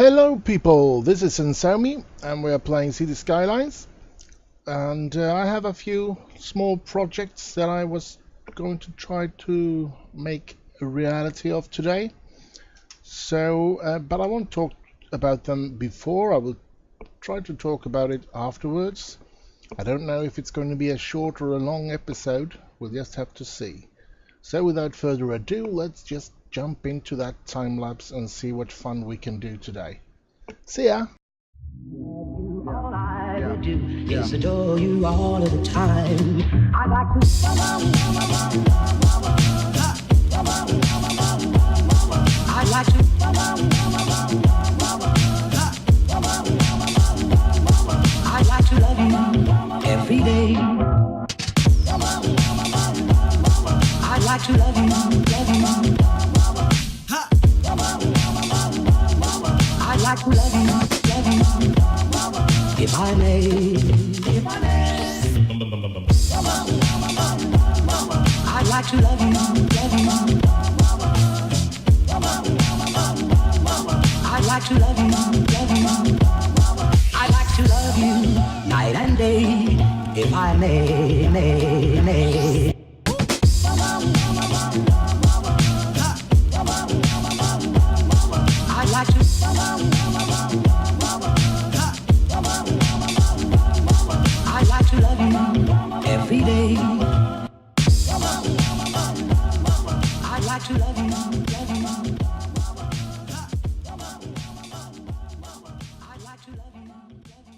Hello people, this is Xensomi and we are playing City Skylines, and I have a few small projects that I was going to try to make a reality of today. But I won't talk about them before. I will try to talk about it afterwards. I don't know if it's going to be a short or a long episode. We'll just have to see. So without further ado, let's just jump into that time lapse and see what fun we can do today. See ya! All I do is adore you all of the time. I like to. I like to. I like to love you every day. I like to love you, love you. I like to love you, love you. If I may, if I may. I like to love you, love you. I like to love you, love you. I like to love you night and day. If I may. I like to. I like to love you every day. I like to love you, love you. I like to love you, love you.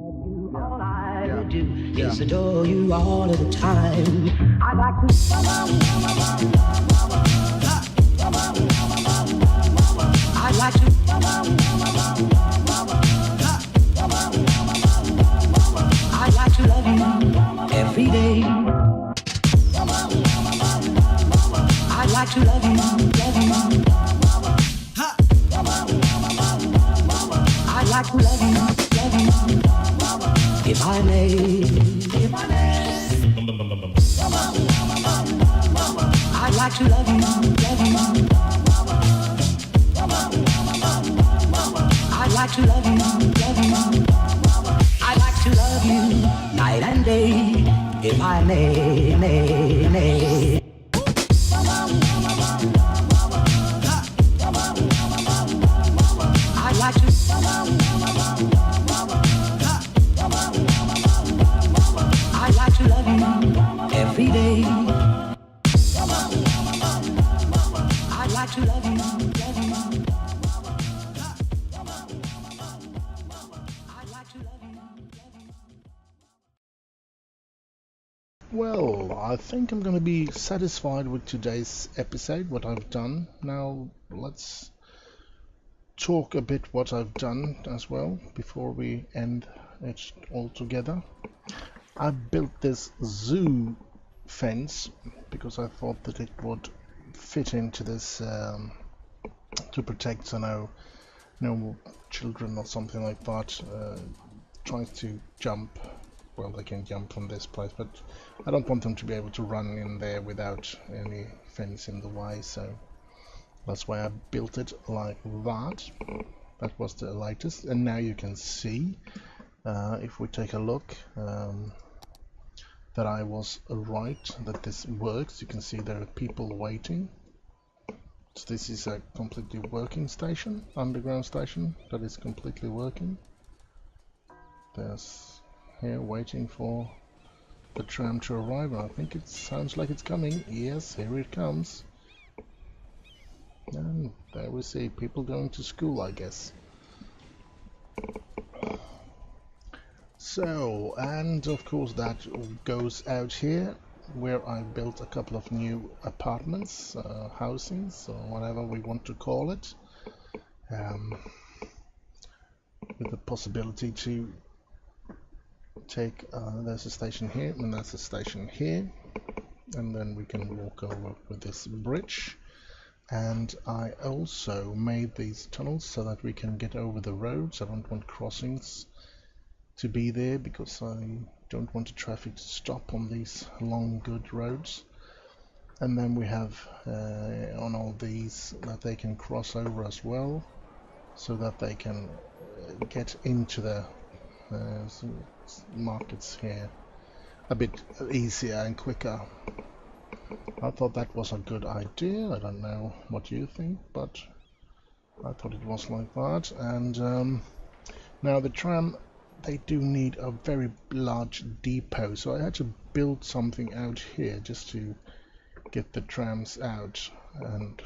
All I would do is adore you all of the time. I'd like to. I'd like to. I'd like to love you every day. I'd like to love you, love you. I'd like to love you, love you. If I may, if I may. I'd like to love you, love you. I'd like to love you, love you. I'd like to love you night and day, if I may, may. I'd like to. I'd like to love you every day. I'd like to love you, love you. I'd like to love you, love you. Well, I think I'm going to be satisfied with today's episode, what I've done. Now, let's talk a bit what I've done as well before we end it all together. I built this zoo fence because I thought that it would fit into this to protect, no children or something like that trying to jump. Well, they can jump from this place, but I don't want them to be able to run in there without any fence in the way, so that's why I built it like that. That was the latest, and now you can see, if we take a look, that I was right, that this works. You can see there are people waiting. So this is a completely working station, underground station, that is completely working. There's here waiting for the tram to arrive, and I think it sounds like it's coming. Yes, here it comes. And there we see people going to school, I guess. So, and of course that goes out here where I built a couple of new apartments, housings, or whatever we want to call it, with the possibility to take, there's a station here and there's a station here, and then we can walk over with this bridge. And I also made these tunnels so that we can get over the roads. I don't want crossings to be there because I don't want the traffic to stop on these long good roads. And then we have on all these that they can cross over as well, so that they can get into the markets here a bit easier and quicker. I thought that was a good idea. I don't know what you think, but I thought it was like that. And now the tram, they do need a very large depot, so I had to build something out here just to get the trams out and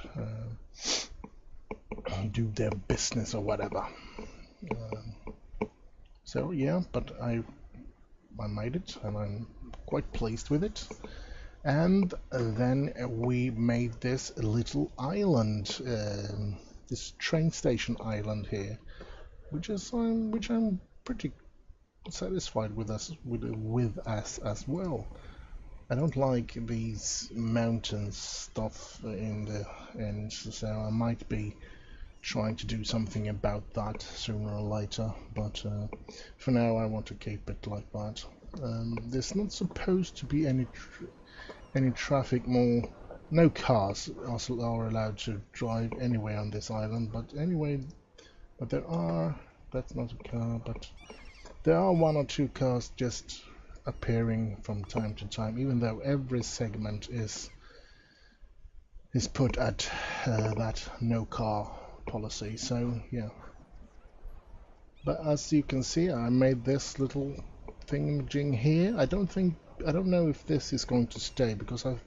do their business or whatever. So yeah, but I made it and I'm quite pleased with it. And then we made this little island, this train station island here, which I'm pretty satisfied with us as well. I don't like these mountain stuff in the end, so I might be trying to do something about that sooner or later, but for now I want to keep it like that. There's not supposed to be any traffic more. No cars are allowed to drive anywhere on this island, but anyway, but there are, that's not a car, but there are one or two cars just appearing from time to time, even though every segment is put at that no car policy. So yeah, but as you can see, I made this little thingamajig here. I don't know if this is going to stay, because I've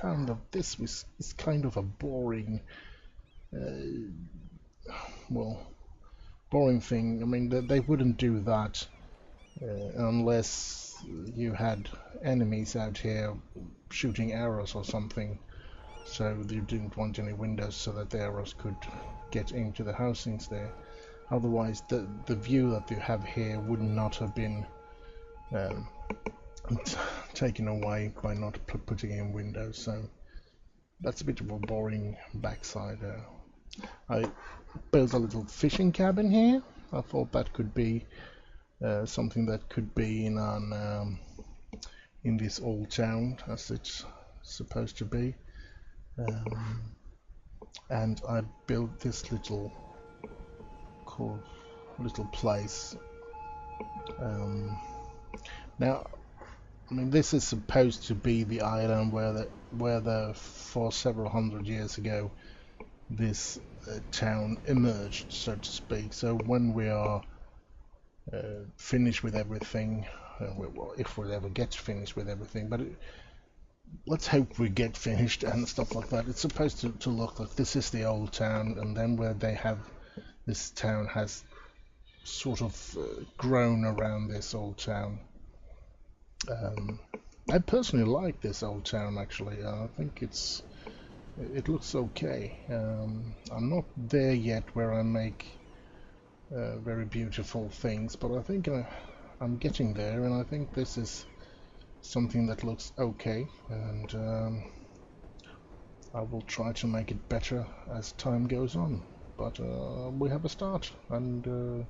found that this is kind of a boring boring thing. I mean, they wouldn't do that unless you had enemies out here shooting arrows or something, so you didn't want any windows so that the arrows could get into the housings there. Otherwise the view that you have here would not have been um, taken away by not putting in windows, so that's a bit of a boring backside. I built a little fishing cabin here. I thought that could be something that could be in this old town as it's supposed to be, and I built this little place. Now, I mean, this is supposed to be the island where the for several hundred years ago this town emerged, so to speak. So when we are finished with everything, well, if we'll ever get finished with everything, but let's hope we get finished and stuff like that. It's supposed to look like this is the old town, and then where they have this town has sort of grown around this old town. I personally like this old town, actually. I think it looks okay. I'm not there yet where I make very beautiful things, but I think I'm getting there, and I think this is something that looks okay, and I will try to make it better as time goes on. But we have a start, and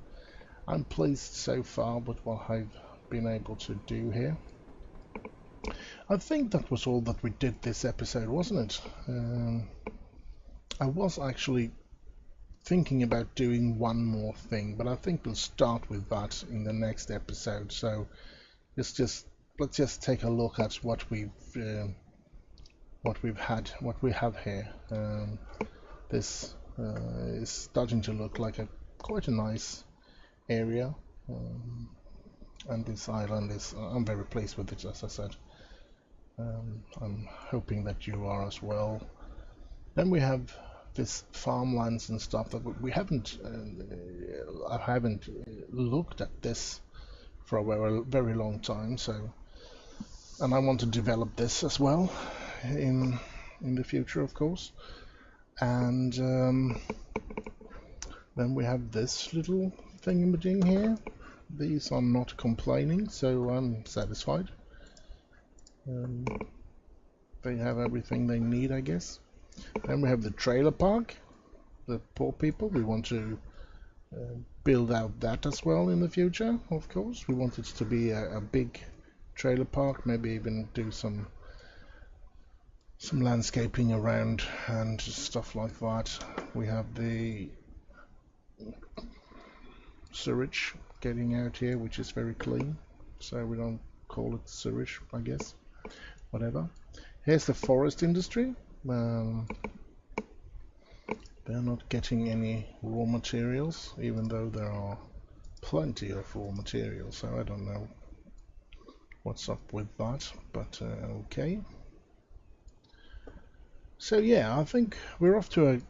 I'm pleased so far with what I've been able to do here. I think that was all that we did this episode, wasn't it? I was actually thinking about doing one more thing, but I think we'll start with that in the next episode. So let's just take a look at what we have here. This is starting to look like quite a nice area, and this island is. I'm very pleased with it, as I said. I'm hoping that you are as well. Then we have this farmlands and stuff that we haven't. I haven't looked at this for a very long time. So, and I want to develop this as well in the future, of course. And then we have this little thingamajig here. These are not complaining, so I'm satisfied. They have everything they need, I guess. Then we have the trailer park, the poor people. We want to build out that as well in the future, of course. We want it to be a big trailer park, maybe even do some landscaping around and stuff like that. We have the sewage getting out here, which is very clean, so we don't call it sewage, I guess. Whatever. Here's the forest industry. They're not getting any raw materials, even though there are plenty of raw materials, so I don't know what's up with that, but okay. So yeah, I think we're off to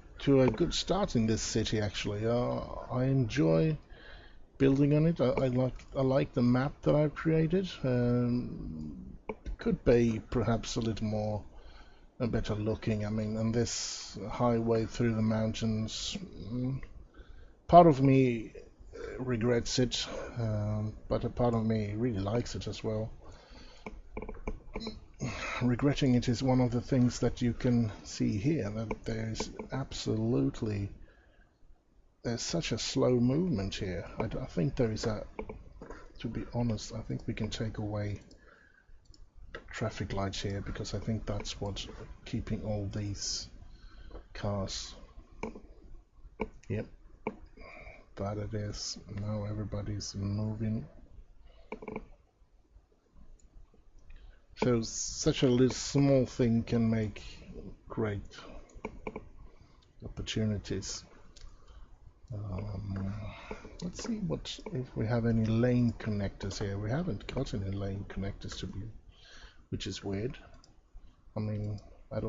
a good start in this city, actually. I enjoy building on it. I like the map that I've created. Could be perhaps a little better looking. I mean, and this highway through the mountains, part of me regrets it, but a part of me really likes it as well. Regretting it is one of the things that you can see here, that there's such a slow movement here. I think there is to be honest, I think we can take away traffic lights here, because I think that's what's keeping all these cars. Yep, that it is. Now everybody's moving. So such a little small thing can make great opportunities. Let's see if we have any lane connectors here. We haven't got any lane connectors which is weird. I mean, I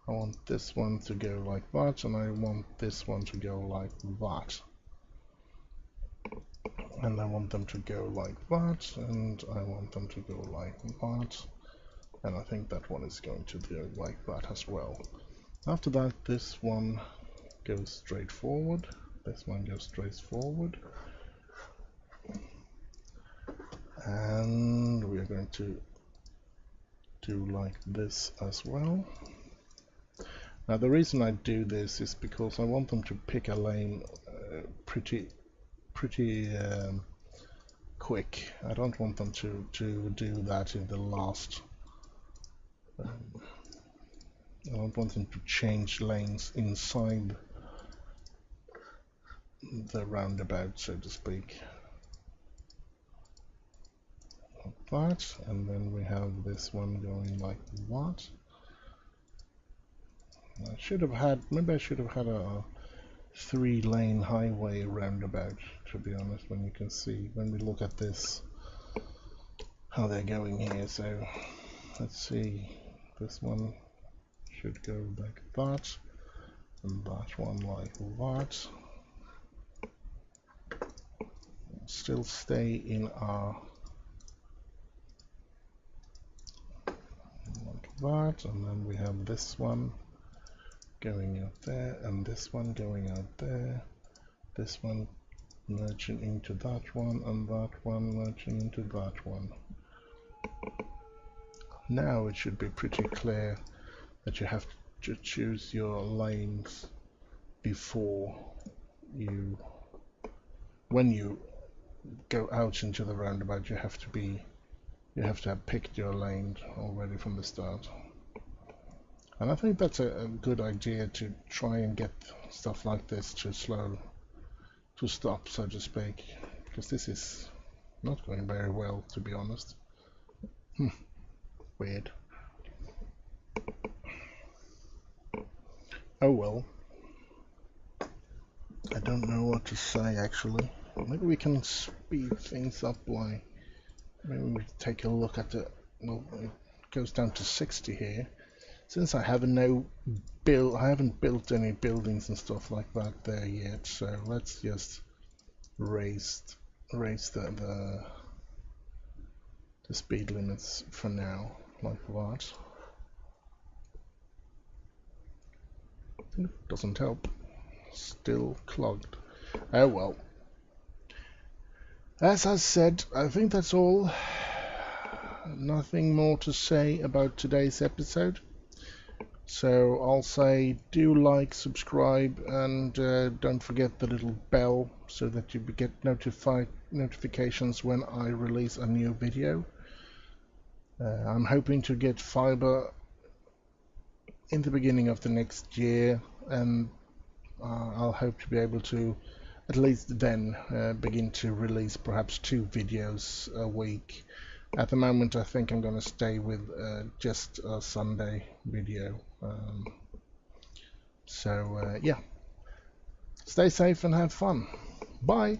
want this one to go like that, and I want this one to go like that. and I want them to go like that, and I want them to go like that, and I think that one is going to go like that as well. After that, this one goes straight forward, this one goes straight forward, and we are going to do like this as well. Now the reason I do this is because I want them to pick a lane pretty quick. I don't want them to do that in the last. I don't want them to change lanes inside the roundabout, so to speak. Like that, and then we have this one going like that. I should have had, maybe I should have had a 3-lane highway roundabout, to be honest, when you can see, when we look at this, how they're going here. So let's see, this one should go like that, and that one like that. Still stay in our like that, and then we have this one going out there, and this one going out there, this one merging into that one, and that one merging into that one. Now it should be pretty clear that you have to choose your lanes before you, when you go out into the roundabout, you have to have picked your lane already from the start. And I think that's a good idea, to try and get stuff like this to stop, so to speak, because this is not going very well, to be honest. Weird. Oh well. I don't know what to say, actually. Maybe we can speed things up by, maybe we take a look at the, well, it goes down to 60 here. Since I haven't built any buildings and stuff like that there yet, so let's just raise the speed limits for now, like that. Doesn't help. Still clogged. Oh well. As I said, I think that's all. Nothing more to say about today's episode. So I'll say, do like, subscribe, and don't forget the little bell so that you get notifications when I release a new video. I'm hoping to get fiber in the beginning of the next year, and I'll hope to be able to, at least then, begin to release perhaps 2 videos a week. At the moment, I think I'm going to stay with just a Sunday video. So yeah, stay safe and have fun. Bye.